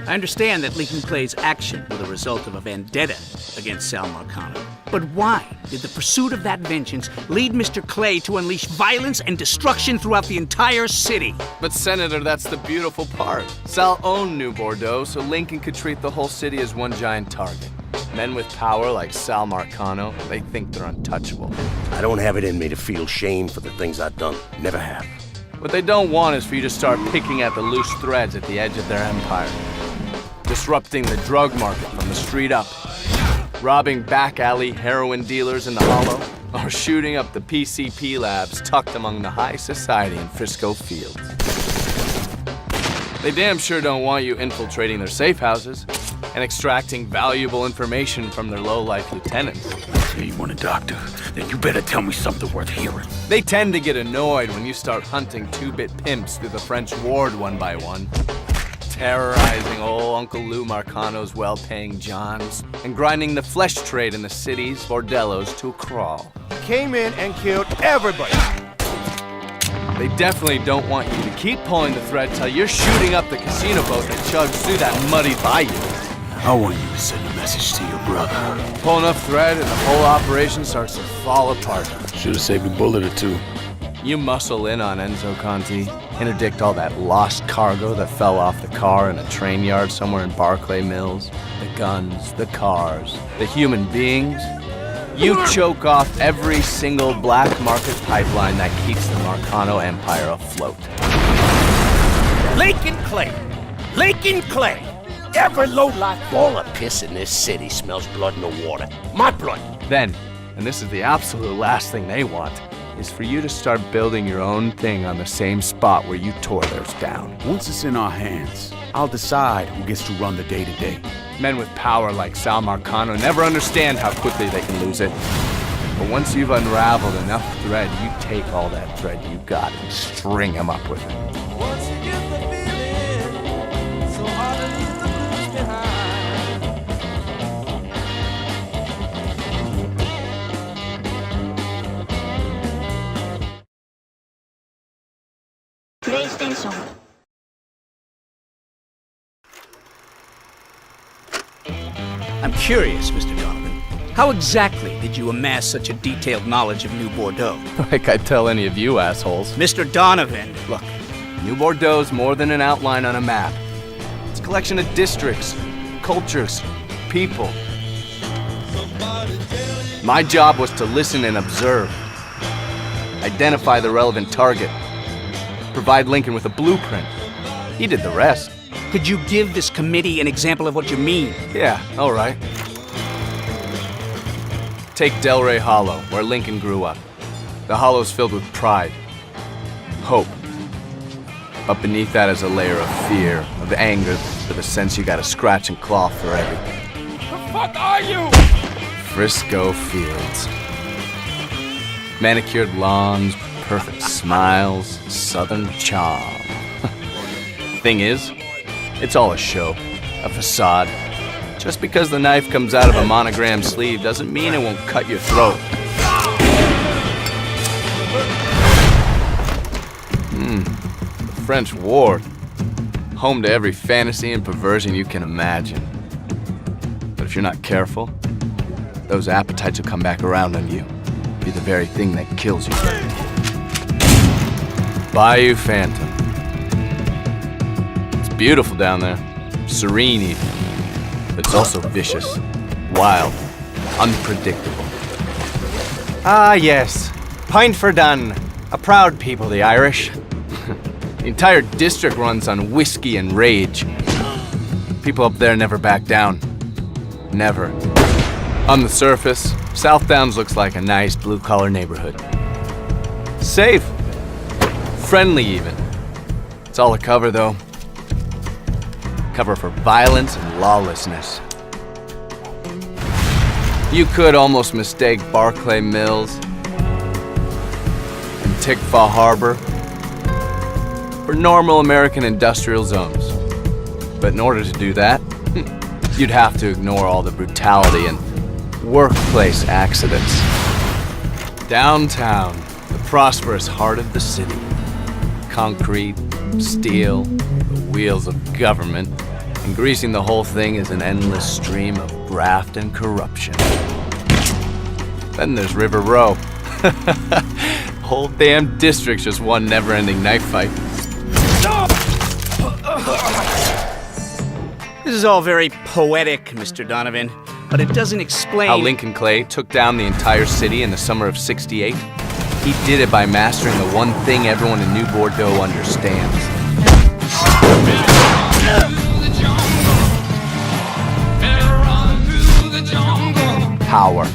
I understand that Lincoln Clay's action was the result of a vendetta against Sal Marcano. But why did the pursuit of that vengeance lead Mr. Clay to unleash violence and destruction throughout the entire city? But Senator, that's the beautiful part. Sal owned New Bordeaux, so Lincoln could treat the whole city as one giant target. Men with power like Sal Marcano, they think they're untouchable. I don't have it in me to feel shame for the things I've done. Never have. What they don't want is for you to start picking at the loose threads at the edge of their empire. Disrupting the drug market from the street up. Robbing back alley heroin dealers in the hollow. Or shooting up the PCP labs tucked among the high society in Frisco Fields. They damn sure don't want you infiltrating their safe houses and extracting valuable information from their low-life lieutenants. Say you want a doctor, then you better tell me something worth hearing. They tend to get annoyed when you start hunting two-bit pimps through the French ward one by one. Terrorizing old Uncle Lou Marcano's well-paying Johns, and grinding the flesh trade in the city's bordellos to a crawl. Came in and killed everybody. They definitely don't want you to keep pulling the thread till you're shooting up the casino boat that chugs through that muddy bayou. I want you to send a message to your brother. Pull enough thread and the whole operation starts to fall apart. Should have saved a bullet or two. You muscle in on Enzo Conti, interdict all that lost cargo that fell off the car in a train yard somewhere in Barclay Mills, the guns, the cars, the human beings. You choke off every single black market pipeline that keeps the Marcano empire afloat. Lincoln Clay! Lincoln Clay! Every lowlife ball of piss in this city smells blood in the water. My blood! Then, and this is the absolute last thing they want, is for you to start building your own thing on the same spot where you tore theirs down. Once it's in our hands, I'll decide who gets to run the day-to-day. Men with power like Sal Marcano never understand how quickly they can lose it. But once you've unraveled enough thread, you take all that thread you got and string them up with it. PlayStation. I'm curious, Mr. Donovan. How exactly did you amass such a detailed knowledge of New Bordeaux? Like I tell any of you assholes. Mr. Donovan! Look, New Bordeaux's more than an outline on a map. It's a collection of districts, cultures, people. My job was to listen and observe. Identify the relevant target. Provide Lincoln with a blueprint. He did the rest. Could you give this committee an example of what you mean? Yeah, all right. Take Delray Hollow, where Lincoln grew up. The hollow's filled with pride, hope. But beneath that is a layer of fear, of anger, with a sense you gotta scratch and claw for everything. The fuck are you? Frisco Fields. Manicured lawns, perfect smiles, southern charm. Thing is, it's all a show, a facade. Just because the knife comes out of a monogrammed sleeve doesn't mean it won't cut your throat. The French ward. Home to every fantasy and perversion you can imagine. But if you're not careful, those appetites will come back around on you. Be the very thing that kills you. Bayou Phantom. It's beautiful down there. Serene even. But it's also vicious, wild, unpredictable. Ah, yes. Pint for done. A proud people, the Irish. The entire district runs on whiskey and rage. People up there never back down. Never. On the surface, South Downs looks like a nice blue-collar neighborhood. Safe. Friendly, even. It's all a cover, though. Cover for violence and lawlessness. You could almost mistake Barclay Mills and Tikva Harbor for normal American industrial zones. But in order to do that, you'd have to ignore all the brutality and workplace accidents. Downtown, the prosperous heart of the city. concrete, steel, the wheels of government, and greasing the whole thing is an endless stream of graft and corruption. Then there's River Row. Whole damn district's just one never-ending knife fight. This is all very poetic, Mr. Donovan, but it doesn't explain How Lincoln Clay took down the entire city in the summer of '68. He did it by mastering the one thing everyone in New Bordeaux understands. Power.